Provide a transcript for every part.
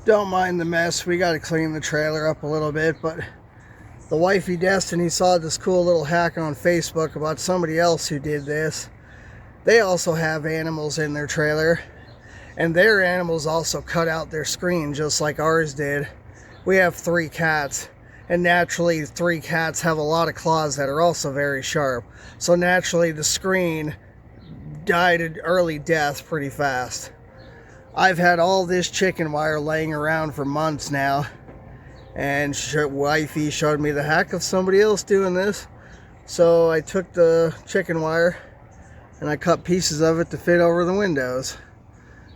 Don't mind the mess. We got to clean the trailer up a little bit, but the wifey Destiny saw this cool little hack on Facebook about somebody else who did this. They also have animals in their trailer, and their animals also cut out their screen just like ours did. We have 3 cats, and naturally 3 cats have a lot of claws that are also very sharp. So naturally the screen died an early death pretty fast. I've had all this chicken wire laying around for months now, and wifey showed me the hack of somebody else doing this. So I took the chicken wire and I cut pieces of it to fit over the windows.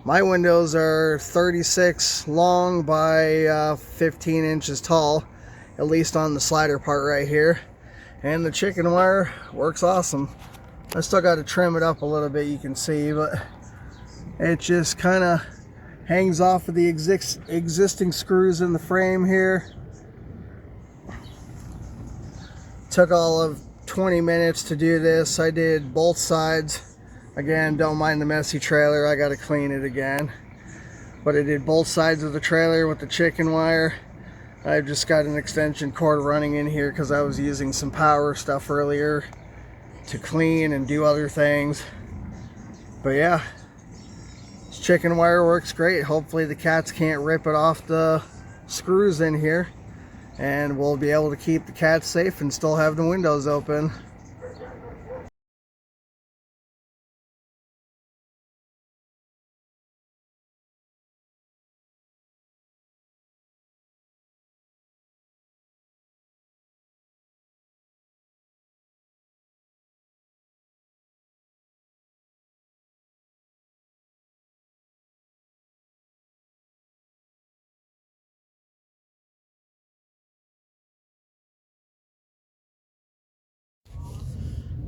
My windows are 36 long by 15 inches tall, at least on the slider part right here. And the chicken wire works awesome. I still got to trim it up a little bit, you can see, but it just kind of hangs off of the existing screws in the frame here. Took all of 20 minutes to do this. I did both sides. Again, don't mind the messy trailer, I got to clean it again. But I did both sides of the trailer with the chicken wire. I've just got an extension cord running in here because I was using some power stuff earlier to clean and do other things. But yeah, this chicken wire works great. Hopefully the cats can't rip it off the screws in here, and we'll be able to keep the cats safe and still have the windows open.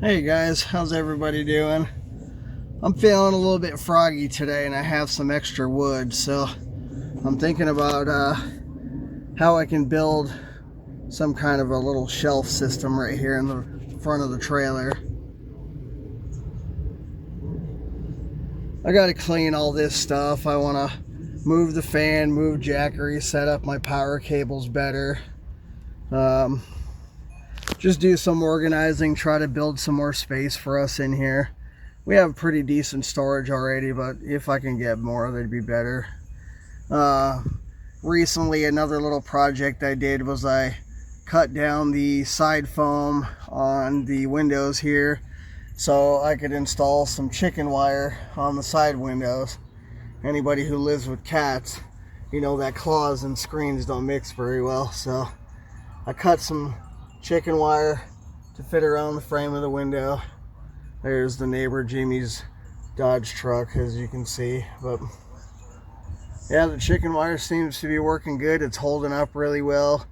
Hey guys, how's everybody doing? I'm feeling a little bit froggy today and I have some extra wood, so I'm thinking about how I can build some kind of a little shelf system right here in the front of the trailer. I gotta clean all this stuff. I want to move the fan, move Jackery, set up my power cables better. Just do some organizing, try to build some more space for us in here. We have pretty decent storage already, but if I can get more, that'd be better. Recently, another little project I did was I cut down the side foam on the windows here so I could install some chicken wire on the side windows. Anybody who lives with cats, you know that claws and screens don't mix very well, so I cut some chicken wire to fit around the frame of the window. There's the neighbor Jimmy's Dodge truck, as you can see. But yeah, the chicken wire seems to be working good. It's holding up really well.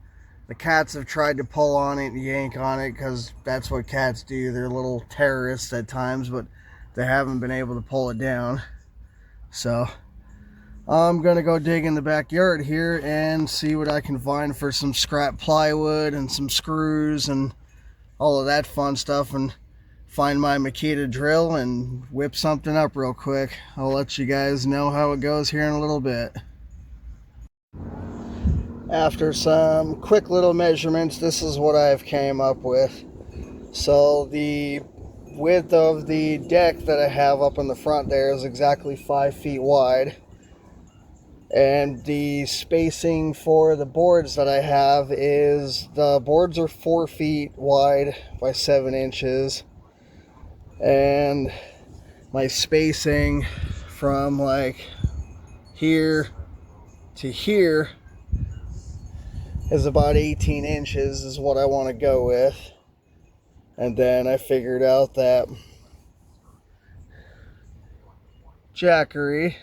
The cats have tried to pull on it and yank on it because that's what cats do. They're little terrorists at times, but they haven't been able to pull it down. So I'm gonna go dig in the backyard here and see what I can find for some scrap plywood and some screws and all of that fun stuff, and find my Makita drill and whip something up real quick. I'll let you guys know how it goes here in a little bit. After some quick little measurements, this is what I've came up with. So the width of the deck that I have up in the front there is exactly 5 feet wide. And the spacing for the boards that I have is, the boards are 4 feet wide by 7 inches. And my spacing from like here to here is about 18 inches is what I want to go with. And then I figured out that Jackery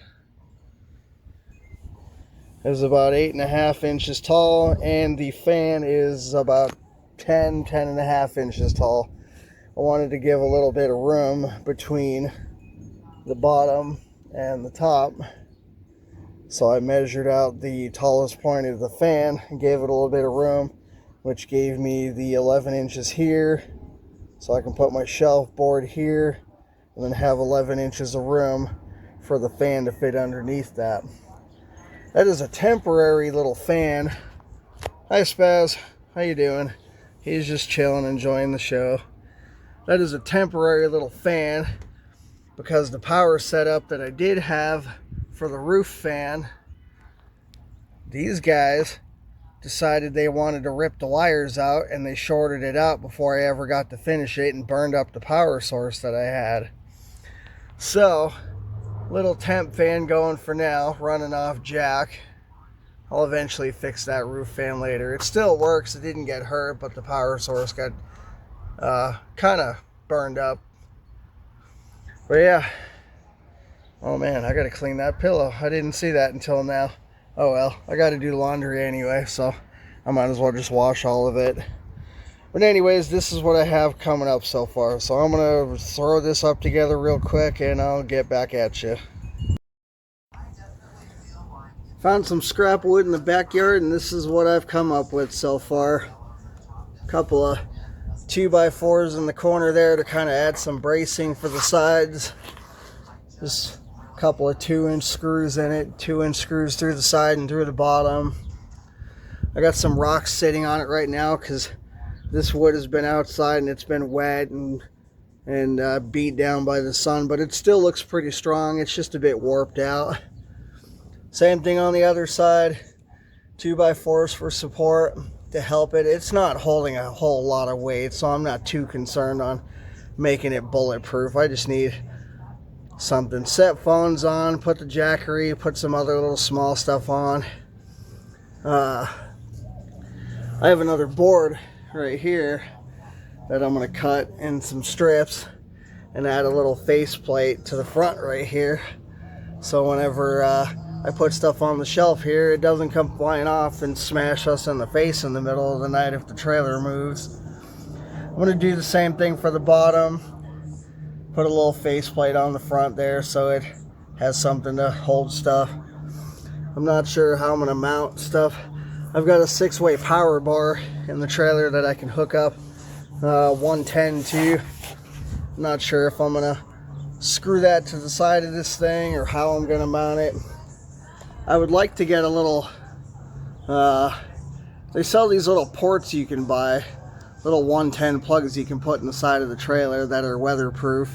is about 8.5 inches tall, and the fan is about 10.5 inches tall. I wanted to give a little bit of room between the bottom and the top, so I measured out the tallest point of the fan and gave it a little bit of room, which gave me the 11 inches here, so I can put my shelf board here and then have 11 inches of room for the fan to fit underneath that. That is a temporary little fan. Hi Spaz, how you doing? He's just chilling, enjoying the show. That is a temporary little fan because the power setup that I did have for the roof fan, these guys decided they wanted to rip the wires out, and they shorted it out before I ever got to finish it and burned up the power source that I had. So, little temp fan going for now, running off jack. I'll eventually fix that roof fan later. It still works, it didn't get hurt, but the power source got kind of burned up. But yeah, oh man, I gotta clean that pillow. I didn't see that until now. Oh well, I gotta do laundry anyway, so I might as well just wash all of it. But anyways, this is what I have coming up so far. So I'm gonna throw this up together real quick and I'll get back at you. Found some scrap wood in the backyard, and this is what I've come up with so far. A couple of 2x4s in the corner there to kind of add some bracing for the sides. Just a couple of 2-inch screws in it, 2-inch screws through the side and through the bottom. I got some rocks sitting on it right now because this wood has been outside and it's been wet and beat down by the sun, but it still looks pretty strong. It's just a bit warped out. Same thing on the other side, 2x4s for support to help it. It's not holding a whole lot of weight, so I'm not too concerned on making it bulletproof. I just need something. Set phones on, put the jackery, put some other little small stuff on. I have another board right here that I'm going to cut in some strips and add a little faceplate to the front right here. So whenever I put stuff on the shelf here, it doesn't come flying off and smash us in the face in the middle of the night if the trailer moves. I'm going to do the same thing for the bottom. Put a little faceplate on the front there so it has something to hold stuff. I'm not sure how I'm going to mount stuff. I've got a 6-way power bar in the trailer that I can hook up 110 to. I'm not sure if I'm going to screw that to the side of this thing or how I'm going to mount it. I would like to get a little, they sell these little ports you can buy, little 110 plugs you can put in the side of the trailer that are weatherproof.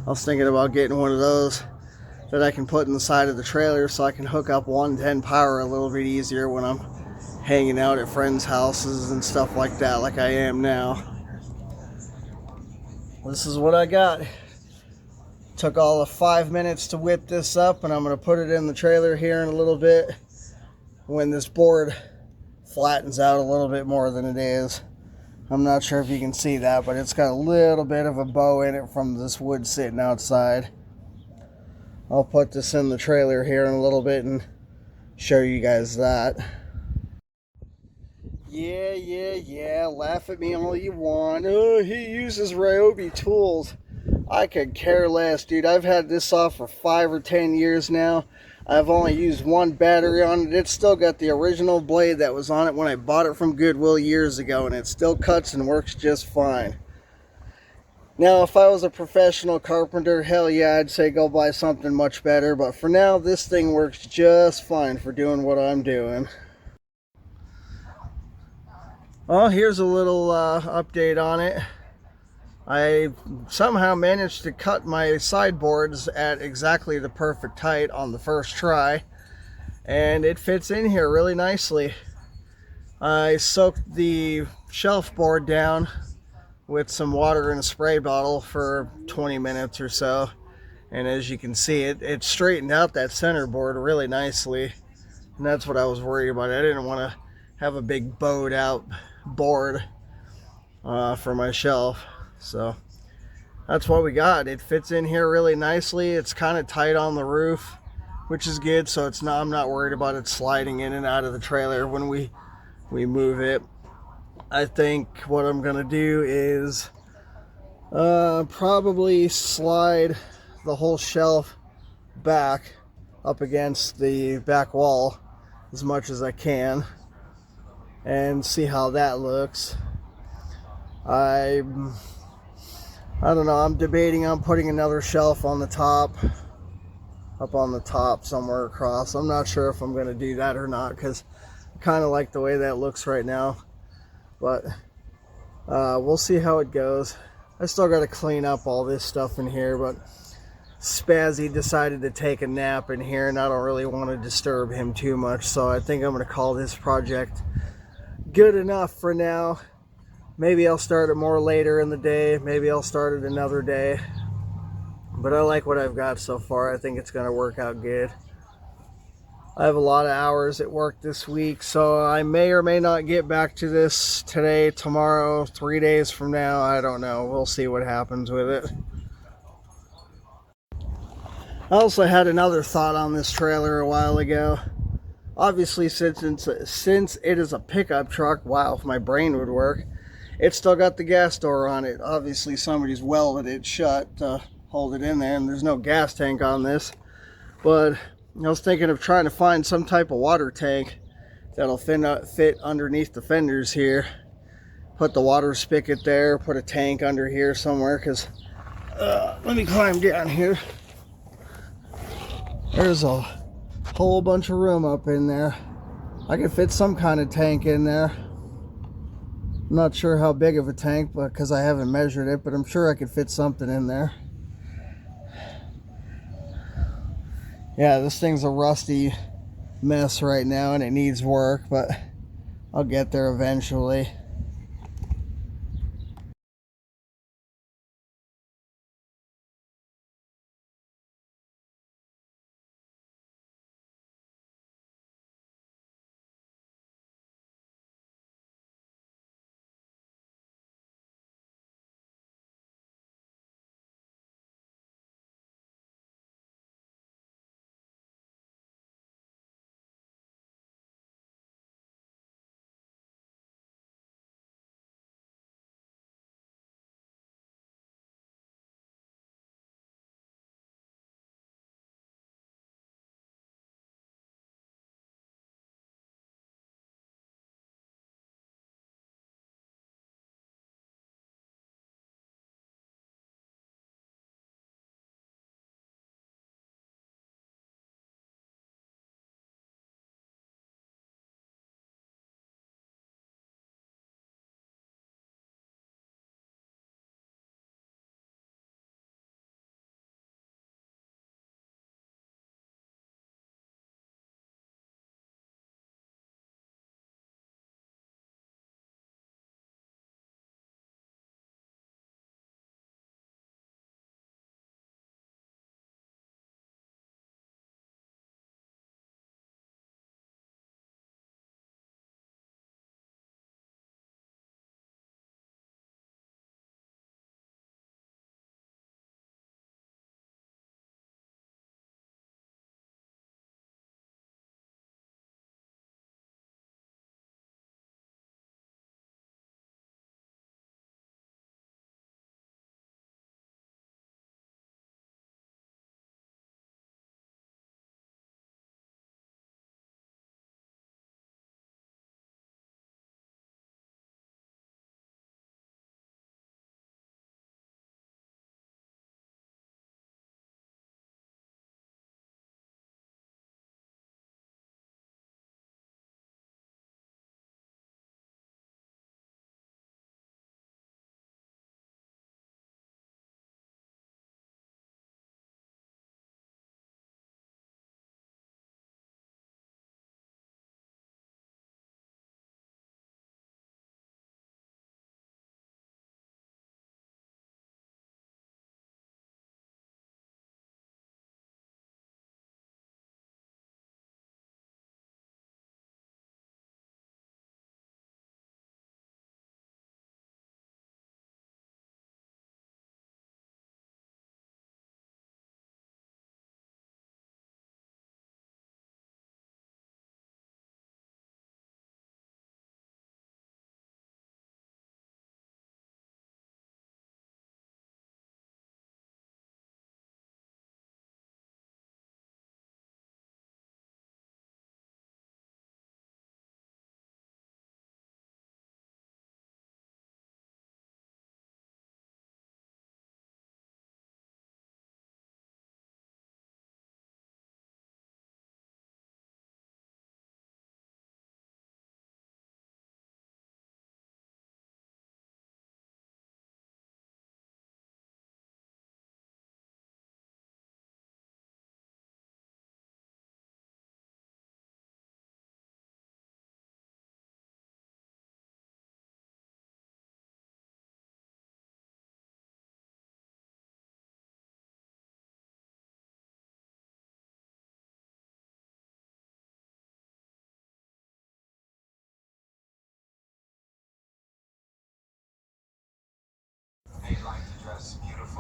I was thinking about getting one of those that I can put in the side of the trailer so I can hook up 110 power a little bit easier when I'm hanging out at friends' houses and stuff like that, like I am now. This is what I got. Took all of 5 minutes to whip this up, and I'm going to put it in the trailer here in a little bit when this board flattens out a little bit more than it is. I'm not sure if you can see that, but it's got a little bit of a bow in it from this wood sitting outside. I'll put this in the trailer here in a little bit and show you guys that. Yeah, laugh at me all you want. Oh, he uses Ryobi tools. I could care less, dude. I've had this off for 5 or 10 years now. I've only used one battery on it. It's still got the original blade that was on it when I bought it from Goodwill years ago, and it still cuts and works just fine. Now, if I was a professional carpenter, hell yeah, I'd say go buy something much better. But for now, this thing works just fine for doing what I'm doing. Well, here's a little update on it. I somehow managed to cut my sideboards at exactly the perfect height on the first try, and it fits in here really nicely. I soaked the shelf board down with some water in a spray bottle for 20 minutes or so, and as you can see, it straightened out that center board really nicely, and that's what I was worried about. I didn't want to have a big bowed out board for my shelf. So that's what we got. It fits in here really nicely. It's kind of tight on the roof, which is good, so I'm not worried about it sliding in and out of the trailer when we move it. I think what I'm gonna do is probably slide the whole shelf back up against the back wall as much as I can and see how that looks. I don't know, I'm debating on putting another shelf on the top up on the top somewhere across. I'm not sure if I'm going to do that or not, because I kind of like the way that looks right now. But we'll see how it goes. I still got to clean up all this stuff in here, but Spazzy decided to take a nap in here, and I don't really want to disturb him too much, so I think I'm going to call this project good enough for now. Maybe I'll start it more later in the day. Maybe I'll start it another day. But I like what I've got so far. I think it's going to work out good. I have a lot of hours at work this week, so I may or may not get back to this today, tomorrow, 3 days from now. I don't know. We'll see what happens with it. I also had another thought on this trailer a while ago. Obviously, since it is a pickup truck, wow, if my brain would work, it's still got the gas door on it. Obviously, somebody's welded it shut to hold it in there, and there's no gas tank on this. But I was thinking of trying to find some type of water tank that'll fit underneath the fenders here. Put the water spigot there, put a tank under here somewhere, because let me climb down here. There's a whole bunch of room up in there. I could fit some kind of tank in there. I'm not sure how big of a tank, but because I haven't measured it, but I'm sure I could fit something in there. Yeah, this thing's a rusty mess right now and it needs work, but I'll get there eventually.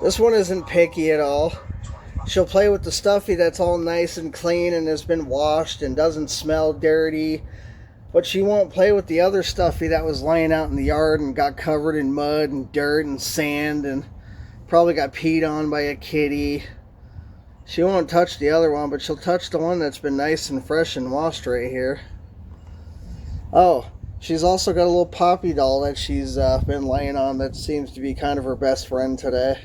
This one isn't picky at all. She'll play with the stuffy that's all nice and clean and has been washed and doesn't smell dirty. But she won't play with the other stuffy that was laying out in the yard and got covered in mud and dirt and sand and probably got peed on by a kitty. She won't touch the other one, but she'll touch the one that's been nice and fresh and washed right here. Oh, she's also got a little poppy doll that she's been laying on that seems to be kind of her best friend today.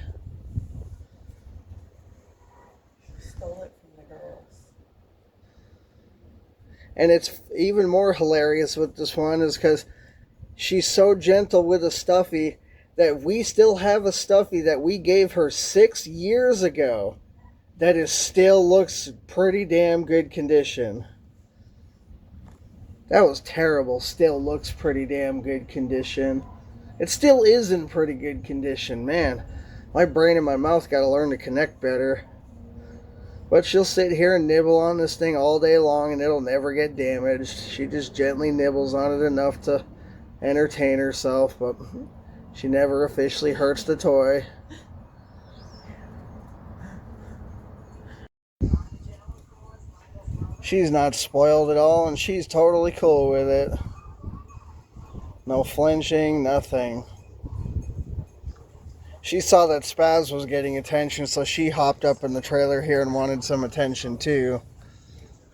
She stole it from the girls. And it's even more hilarious with this one is because she's so gentle with a stuffy that we still have a stuffy that we gave her 6 years ago that is still looks pretty damn good condition. That was terrible. Still looks pretty damn good condition. It still is in pretty good condition. Man, my brain and my mouth got to learn to connect better. But she'll sit here and nibble on this thing all day long and it'll never get damaged. She just gently nibbles on it enough to entertain herself, but she never officially hurts the toy. She's not spoiled at all and she's totally cool with it. No flinching, nothing. She saw that Spaz was getting attention, so she hopped up in the trailer here and wanted some attention too.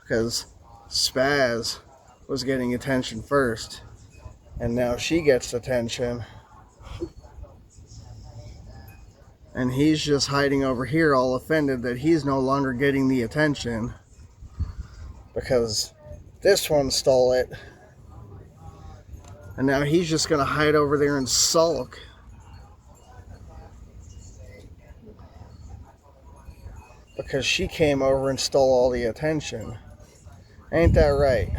Because Spaz was getting attention first. And now she gets attention. And he's just hiding over here all offended that he's no longer getting the attention. Because this one stole it. And now he's just going to hide over there and sulk. Because she came over and stole all the attention. Ain't that right?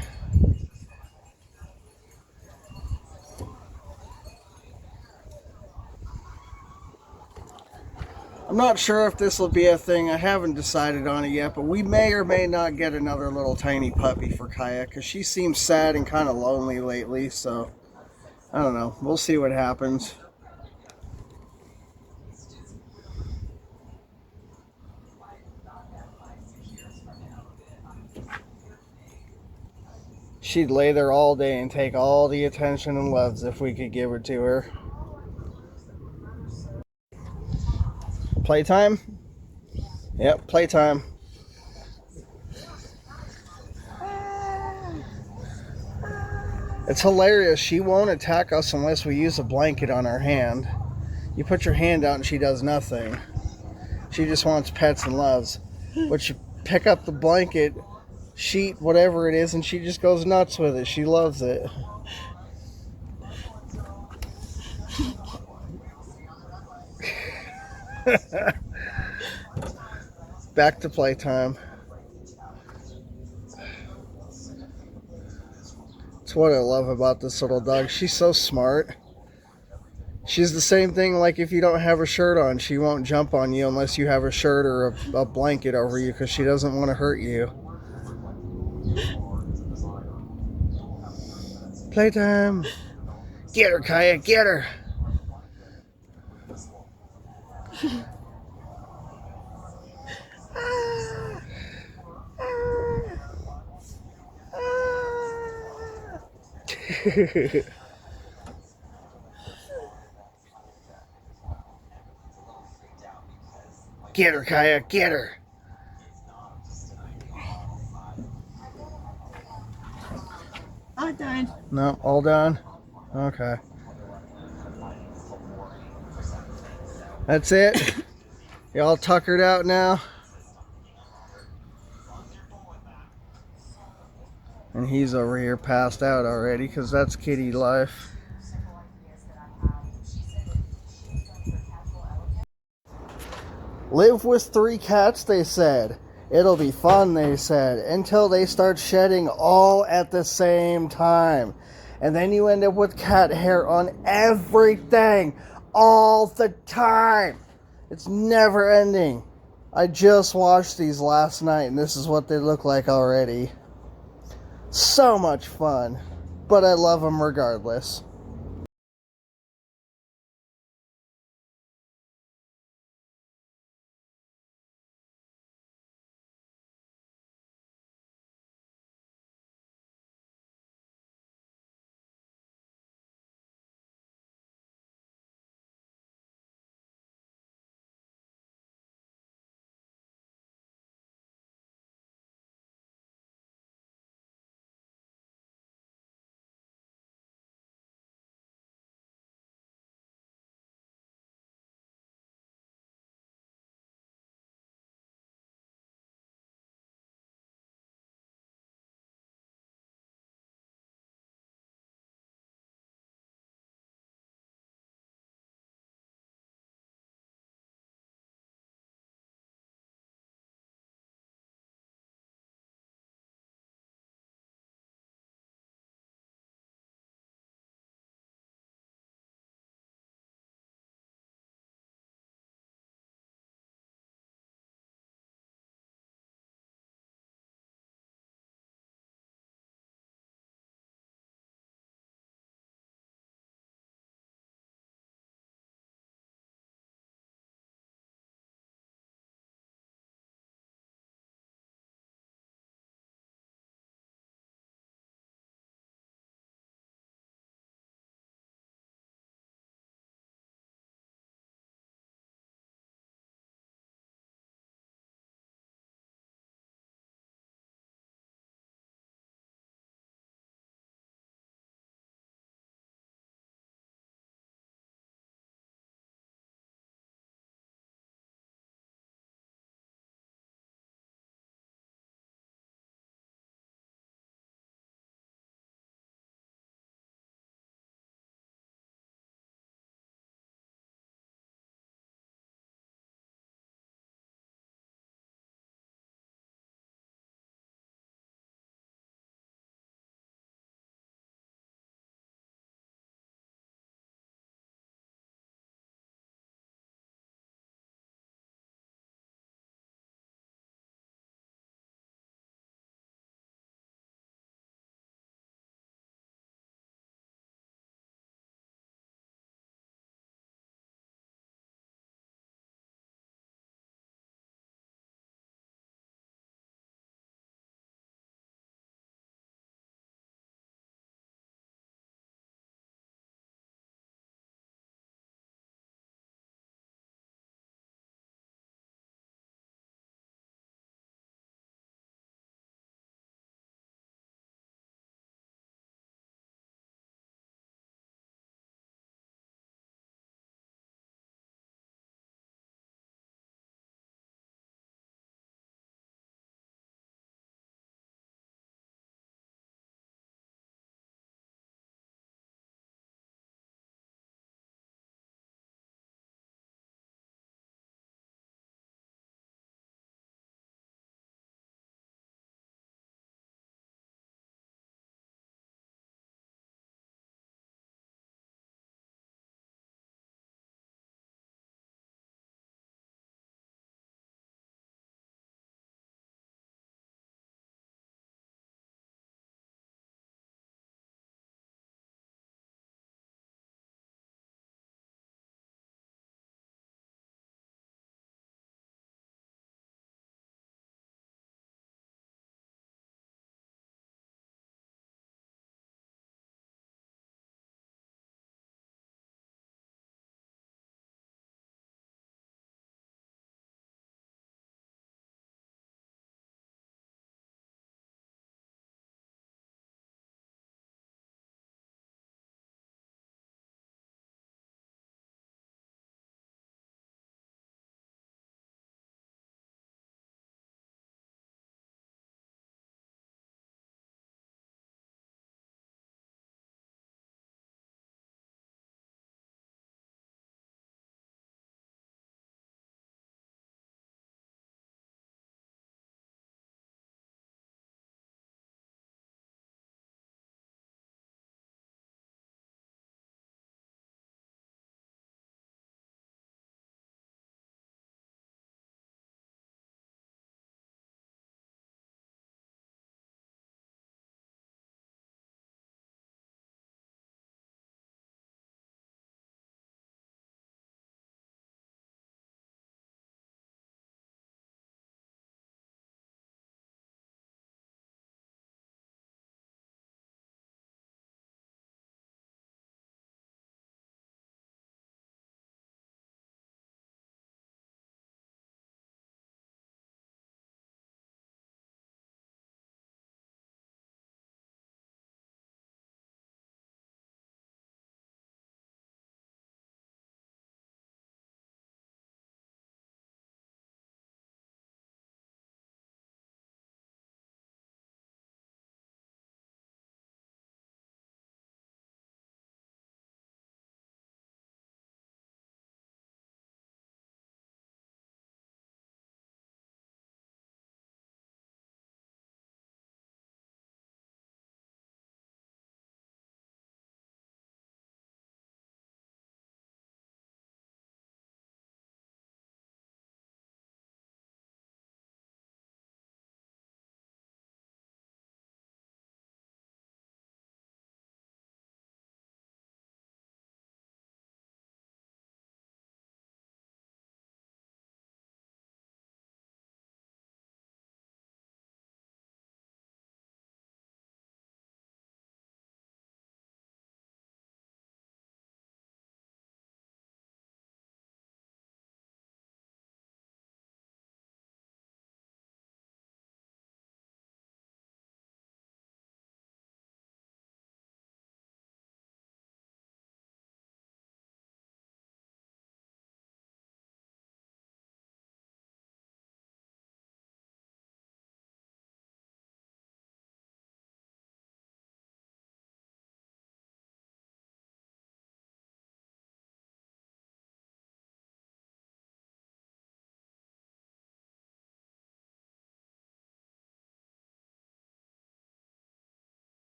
I'm not sure if this will be a thing. I haven't decided on it yet, but we may or may not get another little tiny puppy for Kaya because she seems sad and kind of lonely lately, so I don't know. We'll see what happens. She'd lay there all day and take all the attention and loves if we could give it to her. Playtime? Yep, playtime. It's hilarious. She won't attack us unless we use a blanket on our hand. You put your hand out and she does nothing. She just wants pets and loves. But you pick up the blanket, sheet, whatever it is, and she just goes nuts with it. She loves it. Back to playtime. It's what I love about this little dog. She's so smart. She's the same thing like if you don't have a shirt on. She won't jump on you unless you have a shirt or a blanket over you because she doesn't want to hurt you. Playtime. Get her, Kaya, get her. Get her, Kaya, get her. All done. No, all done? Okay. That's it? Y'all tuckered out now? And he's over here passed out already because that's kitty life. Live with 3 cats, they said. It'll be fun, they said, until they start shedding all at the same time. And then you end up with cat hair on everything all the time. It's never ending. I just watched these last night and this is what they look like already. So much fun, but I love them regardless.